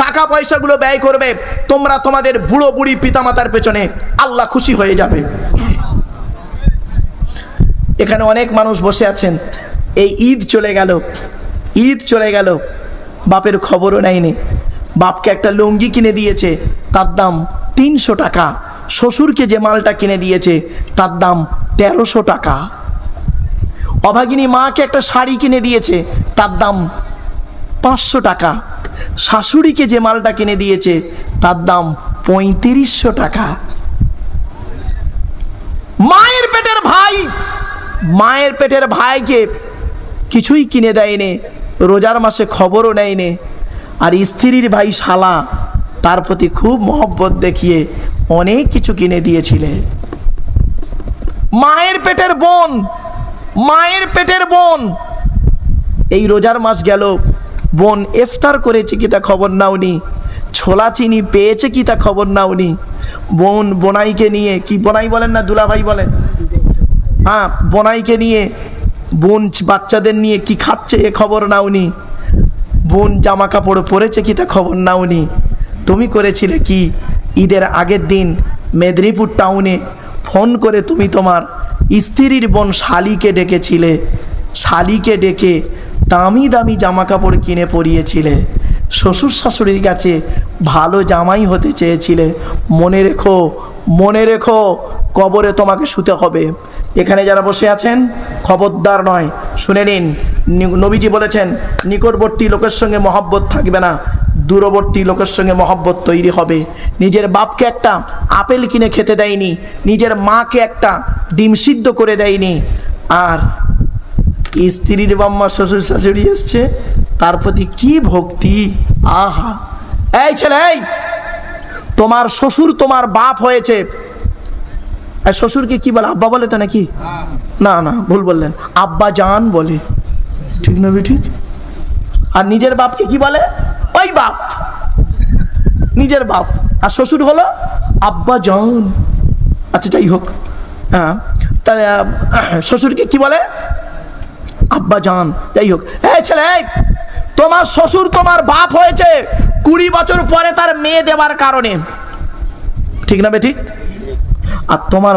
টাকা পয়সাগুলো ব্যয় করবে তোমরা তোমাদের বুড়ো বুড়ি পিতামাতার পেছনে, আল্লাহ খুশি হয়ে যাবে। এখানে অনেক মানুষ বসে আছেন, এই ঈদ চলে গেল, বাপের খবরও নেয়নি। বাপকে একটা লুঙ্গি কিনে দিয়েছে, তার দাম 300 টাকা। শ্বশুরকে যে মালটা কিনে দিয়েছে তার দাম 1300 টাকা। অভাগিনী মাকে একটা শাড়ি কিনে দিয়েছে, তার দাম 500 টাকা। শাশুড়িকে যে মালটা কিনে দিয়েছে তার দাম 3500 টাকা। মায়ের পেটের ভাইকে কিছুই কিনে দেয়নি, রোজার মাসে খবরও নেয়নি। আর স্ত্রীর ভাই শালা, তার প্রতি খুব মহব্বত দেখিয়ে অনেক কিছু কিনে দিয়েছিলে। মায়ের পেটের বোন এই রোজার মাস গেল, বোন ইফতার করেছে কি তা খবর নাওনি, ছোলা চিনি পেয়েছে কি তা খবর নাওনি। বোন বোনাইকে নিয়ে, কি বোনাই বলেন না দুলাভাই বলেন, হ্যাঁ বোনাইকে নিয়ে, বোন বাচ্চাদের নিয়ে কি খাচ্ছে এ খবর নাওনি। বোন জামা কাপড় পরেছে কি তা খবর নাওনি। তুমি করেছিলে কি, ঈদের আগের দিন মেদিনীপুর টাউনে ফোন করে তুমি তোমার স্ত্রীর বোন শালিকে ডেকেছিলে, শালিকে ডেকে দামি দামি জামা কাপড় কিনে পরিয়েছিলে, শ্বশুর শাশুড়ির কাছে ভালো জামাই হতে চেয়েছিলে। মনে রেখো কবরে তোমাকে শুতে হবে। এখানে যারা বসে আছেন খবরদার নয়, শুনে নিন, নবীজি বলেছেন নিকটবর্তী লোকের সঙ্গে মহব্বত থাকবে না, দূরবর্তী লোকের সঙ্গে মহব্বত তৈরি হবে। নিজের বাপকে একটা আপেল কিনে খেতে দেয়নি, নিজের মাকে একটা ডিম সিদ্ধ করে দেয়নি, আর স্ত্রীর বাম্মা শ্বশুর শাশুড়ি এসছে, তার প্রতি কি ভক্তি! আহা! এই ছেলে, এই তোমার শ্বশুর তোমার বাপ হয়েছে, আর শ্বশুরকে কি বলে, আব্বা বলে তো নাকি? না ভুল বললেন, আব্বা জান বলে, ঠিক না ঠিক? আর নিজের বাপকে কি বলে? ওই বাপ, নিজের বাপ। আর শ্বশুর হলো আব্বা জান। আচ্ছা যাই হোক, হ্যাঁ তা শ্বশুরকে কি বলে? আব্বা জান। যাই হোক, এই ছেলে, তোমার শ্বশুর তোমার বাপ হয়েছে 20 বছর পরে তার মেয়ে দেওয়ার কারণে, ঠিক না ঠিক? আর তোমার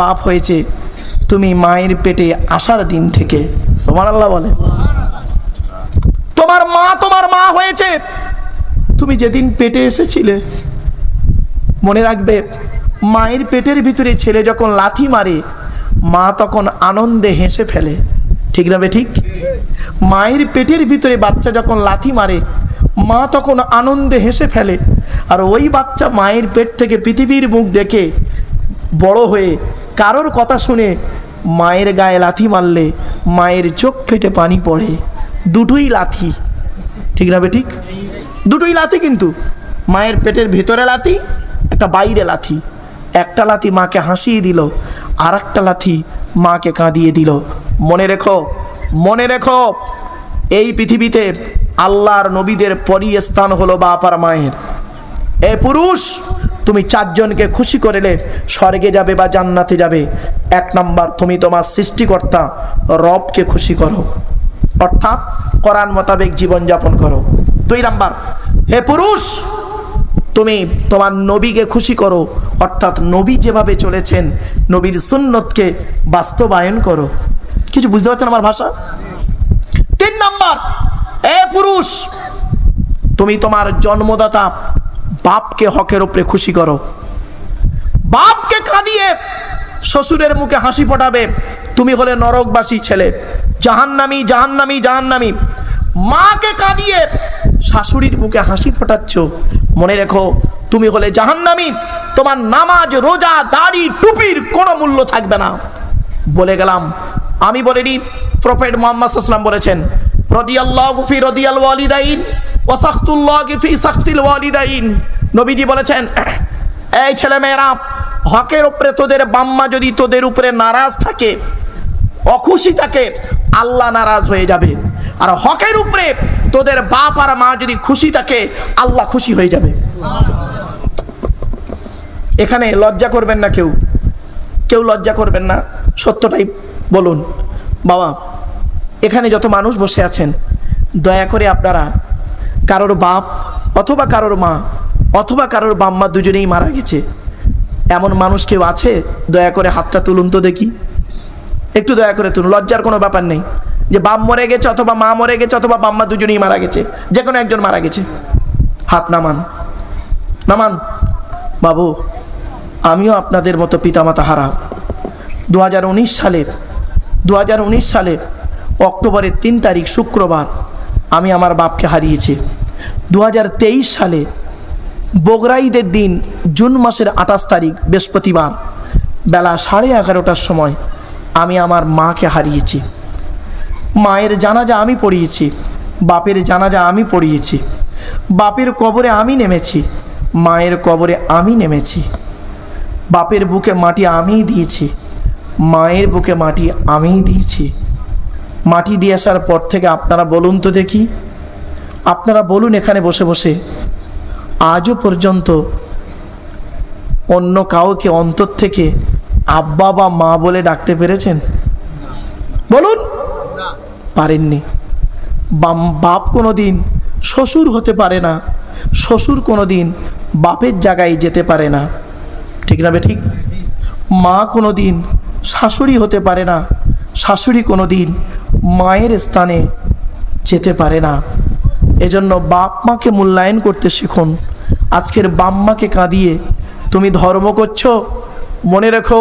বাপ হয়েছে তুমি মায়ের পেটে আসার দিন থেকে। সুবহানাল্লাহ বলে। তোমার মা হয়েছে তুমি যেদিন পেটে এসেছিলে। মনে রাখবে, মায়ের পেটের ভিতরে ছেলে যখন লাথি মারে, মা তখন আনন্দে হেসে ফেলে, ঠিক না ঠিক? মায়ের পেটের ভিতরে বাচ্চা যখন লাথি মারে, মা তখন আনন্দে হেসে ফেলে। আর ওই বাচ্চা মায়ের পেট থেকে পৃথিবীর মুখ দেখে বড় হয়ে কারোর কথা শুনে মায়ের গায়ে লাথি মারলে মায়ের চোখ ফেটে পানি পড়ে। দুটোই লাথি, ঠিক না ঠিক? দুটোই লাথি, কিন্তু মায়ের পেটের ভিতরে লাথি, একটা বাইরে লাথি। একটা লাথি মাকে হাসিয়ে দিল, আর একটা লাথি মাকে কাঁদিয়ে দিল। মনে রেখো এই পৃথিবীতে আল্লাহর নবীদের পরই স্থান হলো বাপ আর মায়ের। এ পুরুষ, তুমি 4 জনকে খুশি করলে স্বর্গে যাবে বা জান্নাতে যাবে। 1 নাম্বার, তুমি তোমার সৃষ্টিকর্তা রবকে খুশি করো, অর্থাৎ কোরআন মোতাবেক জীবনযাপন করো। 2 নাম্বার, হে পুরুষ, তুমি তোমার নবীকে খুশি করো, অর্থাৎ নবী যেভাবে চলেছেন নবীর সুন্নতকে বাস্তবায়ন করো। কিছু বুঝতে পারছেন আমার ভাষা? 3 নাম্বার, হে পুরুষ, তুমি তোমার জন্মদাতা বাপকে হকের উপরে খুশি করো। বাপকে কাঁদিয়ে শ্বশুরের মুখে হাসি ফোটাবে, তুমি হলে নরকবাসী ছেলে, জাহান্নামী। মাকে কাঁদিয়ে শাশুড়ির মুখে হাসি ফোটাচ্ছ, মনে রেখো তুমি হলে জাহান্নামী। তোমার নামাজ, রোজা, দাড়ি, টুপির কোনো মূল্য থাকবে না। বলে গেলাম, আমি বলিনি, প্রফেট মুহাম্মদ সাল্লাল্লাহু আলাইহি ওয়াসাল্লাম বলেছেন, রাদিয়াল্লাহু ফি রাদিয়াল ওয়ালিদাইন ওয়া সাখতুল্লাহি ফি সাখতিল ওয়ালিদাইন। নবীজি বলেছেন, এই ছেলে মেয়েরা, হকের উপরে তোদের বাম্মা যদি তোদের উপরে নারাজ থাকে, অখুশি থাকে, আল্লাহ নারাজ হয়ে যাবে। আর হকের উপরে তোদের বাপ আর মা যদি খুশি থাকে, আল্লাহ খুশি হয়ে যাবে। এখানে লজ্জা করবেন না, কেউ লজ্জা করবেন না, সত্যটাই বলুন। বাবা, এখানে যত মানুষ বসে আছেন, দয়া করে আপনারা কারোর বাপ অথবা কারোর মা অথবা কারোর বাম্মা দুজনেই মারা গেছে, এমন মানুষ কেউ আছে? দয়া করে হাতটা তুলুন তো দেখি, একটু দয়া করে তুলুন, লজ্জার কোনো ব্যাপার নেই। যে বাপ মরে গেছে অথবা মা মরে গেছে অথবা বাম্মা দুজনেই মারা গেছে, যে কোনো একজন মারা গেছে, হাত নামান, নামান। বাবু, আমিও আপনাদের মতো পিতামাতা হারা। 2019 সালে অক্টোবরের 3 তারিখ শুক্রবার আমি আমার বাপকে হারিয়েছি। 2023 সালে বগরা ঈদের দিন জুন মাসের 28 তারিখ বৃহস্পতিবার বেলা 11:30টার সময় আমি আমার মাকে হারিয়েছি। মায়ের জানাজা আমি পড়িয়েছি, বাপের জানাজা আমি পড়িয়েছি। বাপের কবরে আমি নেমেছি, মায়ের কবরে আমি নেমেছি। বাপের বুকে মাটি আমিই দিয়েছি, মায়ের বুকে মাটি আমিই দিয়েছি। মাটি দিয়ে আসার পর থেকে আপনারা বলুন তো দেখি, আপনারা বলুন এখানে বসে বসে, আজও পর্যন্ত অন্য কাউকে অন্তর থেকে আব্বা বা মা বলে ডাকতে পেরেছেন? বলুন, পারেননি। বাপ কোনো দিন শ্বশুর হতে পারে না, শ্বশুর কোনো দিন বাপের জায়গায় যেতে পারে না, ঠিক না ঠিক? মা কোনো দিন শাশুড়ি হতে পারে না, শাশুড়ি কোনো দিন মায়ের স্থানে যেতে পারে না। এজন্য বাপ মাকে মূল্যায়ন করতে শিখুন। আজকের বাম্মাকে কাঁদিয়ে তুমি ধর্ম করছো, মনে রেখো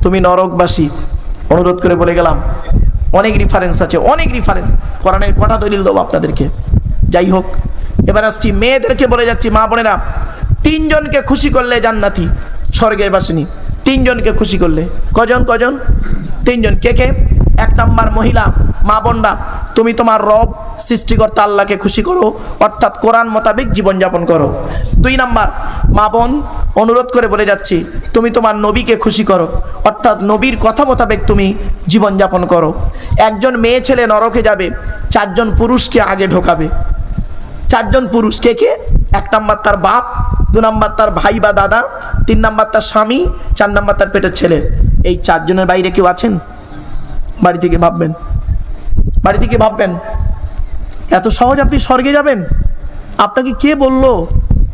তুমি নরকবাসী। অনুরোধ করে বলে গেলাম, অনেক রেফারেন্স আছে, অনেক রেফারেন্স, কোরআনের কটা দলিল দেবো আপনাদেরকে। যাই হোক, এবার আসছি মেয়েদেরকে বলে যাচ্ছি, মা বোনেরা, 3 জনকে খুশি করলে জান্নাতি, স্বর্গের বাসিনী। 3 জনকে খুশি করলে, কজন? 3 জন। কে কে? 1 নাম্বার মহিলা, মা বোনরা, তুমি তোমার রব সৃষ্টিকর্তা আল্লাহকে খুশি করো, অর্থাৎ কোরআন মোতাবেক জীবনযাপন করো। 2 নাম্বার মা বোন, অনুরোধ করে বলে যাচ্ছি, তুমি তোমার নবীকে খুশি করো, অর্থাৎ নবীর কথা মোতাবেক তুমি জীবনযাপন করো। 1 জন মেয়ে ছেলে নরকে যাবে, 4 জন পুরুষকে আগে ঢোকাবে। 4 জন পুরুষ। কে কে? 1 নাম্বার তার বাপ, 2 নাম্বার তার ভাই বা দাদা, 3 নাম্বার তার স্বামী, 4 নাম্বার তার পেটের ছেলে। এই 4 জনের বাইরে কেউ আছেন? বাড়ি থেকে ভাববেন, বাড়ি থেকে ভাববেন, এত সহজ আপনি স্বর্গে যাবেন? আপনাকে কে বললো?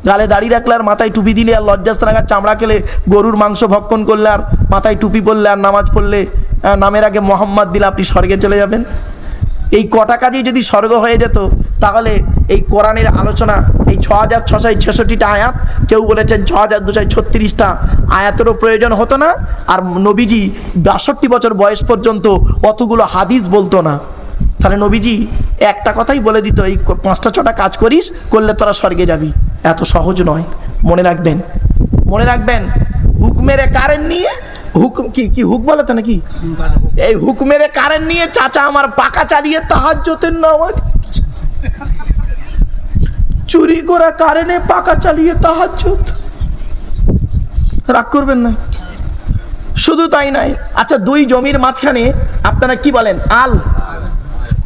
গালে দাড়ি রাখলে আর মাথায় টুপি দিলে আর লজ্জাস্থানাগার চামড়া খেলে, গরুর মাংস ভক্ষণ করলে আর মাথায় টুপি পরলে আর নামাজ পড়লে, নামের আগে মোহাম্মদ দিলে আপনি স্বর্গে চলে যাবেন? এই কটা কাজেই যদি স্বর্গ হয়ে যেত, তাহলে এই কোরআনের আলোচনা, এই 6666টা আয়াত, কেউ বলেছেন 6236টা আয়াতেরও প্রয়োজন হতো না, আর নবীজি 62 বছর বয়স পর্যন্ত অতগুলো হাদিস বলতো না। তাহলে নবীজি একটা কথাই বলে দিত, এই 5টা 6টা কাজ করিস, করলে তোরা স্বর্গে যাবি। এত সহজ নয়, মনে রাখবেন, মনে রাখবেন। হুকমের কারেন্ট নিয়ে, হুকুম কি হুক বলে তো নাকি, এই হুকমের কারেন্ট নিয়ে চাচা আমার পাকা চালিয়ে তাহাজ্জুদের নামাজ, চুরি করা কারেন্টে পাকা চালিয়ে তাহাজ্জুদ। রাগ করবেন না। শুধু তাই নাই, আচ্ছা 2 জমির মাঝখানে আপনারা কি বলেন? আল।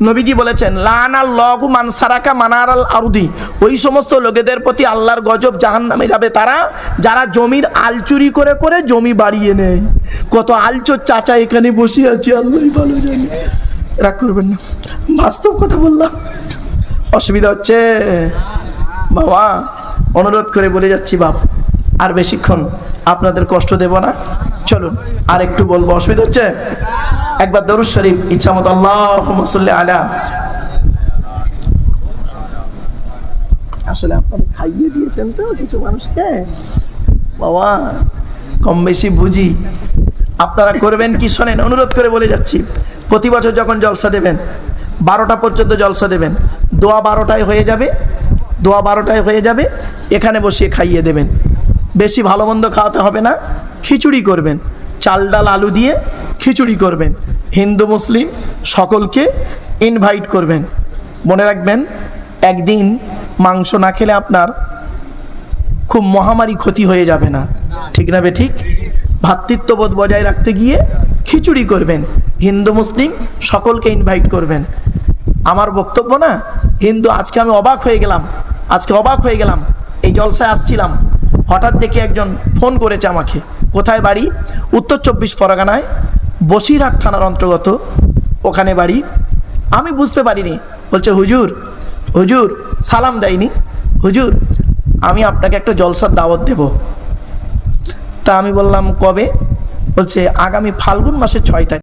নবীজি বলেছেন, লানাল্লাহু মান সারাকা মানারাল আরদি, ওই সমস্ত লোকেদের প্রতি আল্লাহর গজব, জাহান্নামে যাবে তারা যারা জমির আল চুরি করে করে জমি বাড়িয়ে নেয়। কত আলচোর চাচা এখানে বসে আছে, আল্লাহই ভালো জানে। রাগ করবেন না, বাস্তব কথা বললাম। অসুবিধা হচ্ছে বাবা? অনুরোধ করে বলে যাচ্ছি বাপ, আর বেশিক্ষণ আপনাদের কষ্ট দেব না, চলুন আর একটু বলবো। অসুবিধা হচ্ছে? একবার দরুদ শরীফ ইচ্ছা মতো আল্লাহুম্মা সাল্লি আলা। আসলে আপনারা খাইয়ে দিয়েছেন তো কিছু মানুষকে, বাবা কম বেশি বুঝি। আপনারা করবেন কি শোনেন, অনুরোধ করে বলে যাচ্ছি, প্রতি বছর যখন জলসা দেবেন 12টা পর্যন্ত জলসা দেবেন, দোয়া 12টায় হয়ে যাবে, দোয়া 12টায় হয়ে যাবে, এখানে বসিয়ে খাইয়ে দেবেন। বেশি ভালো মন্দ খাওয়াতে হবে না, খিচুড়ি করবেন, চাল ডাল আলু দিয়ে খিচুড়ি করবেন। হিন্দু মুসলিম সকলকে ইনভাইট করবেন। মনে রাখবেন, একদিন মাংস না খেলে আপনার খুব মহামারী ক্ষতি হয়ে যাবে না, ঠিক না ঠিক? ভ্রাতৃত্ববোধ বজায় রাখতে গিয়ে খিচুড়ি করবেন, হিন্দু মুসলিম সকলকে ইনভাইট করবেন। আমার বক্তব্য না হিন্দু, আজকে আমি অবাক হয়ে গেলাম, আজকে অবাক হয়ে গেলাম। এই জলসায় আসছিলাম, হঠাৎ দেখে একজন ফোন করেছে আমাকে। কোথায় বাড়ি? উত্তর 24 পরগনায়, বসিরহাট থানার অন্তর্গত, ওখানে বাড়ি। আমি বুঝতে পারিনি। বলছে, হুজুর হুজুর সালাম দেয়নি। হুজুর আমি আপনাকে একটা জলসার দাওয়াত দেব। তা আমি বললাম কবে? বলছে আগামী ফাল্গুন মাসের 6 তারিখ।